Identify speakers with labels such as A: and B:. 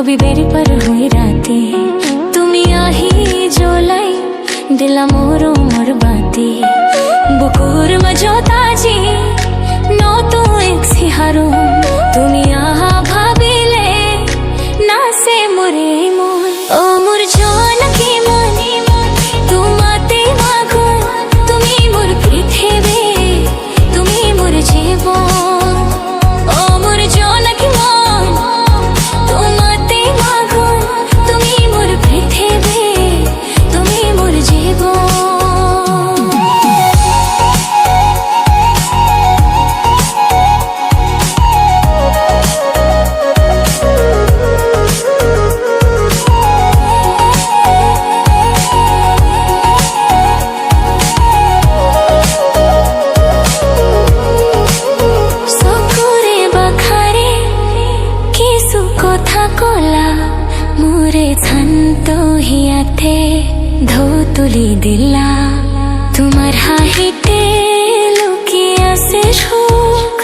A: হবিবের পার হই রাতে তুমি আহি জ্বলাই দিলা মোর মোর বাতি বুকুর মজো তাজি নত এক সিহারো তুমি আহা ভাবিলে নাসে মোরে মন ও মোর জনকি মন তোমাতে মাগো তুমি মোর পৃথিবী তুমি মোর জীবন ও মোর জনকি মন তোমাতে মাগো তুমি মোর পৃথিবী তুমি মোর জীবন কথা কলা মোরে শান্ত হিয়াতে ধৌ তুলি দিলা তোমার হাহিতে লুকিয়ে আছে সুখ।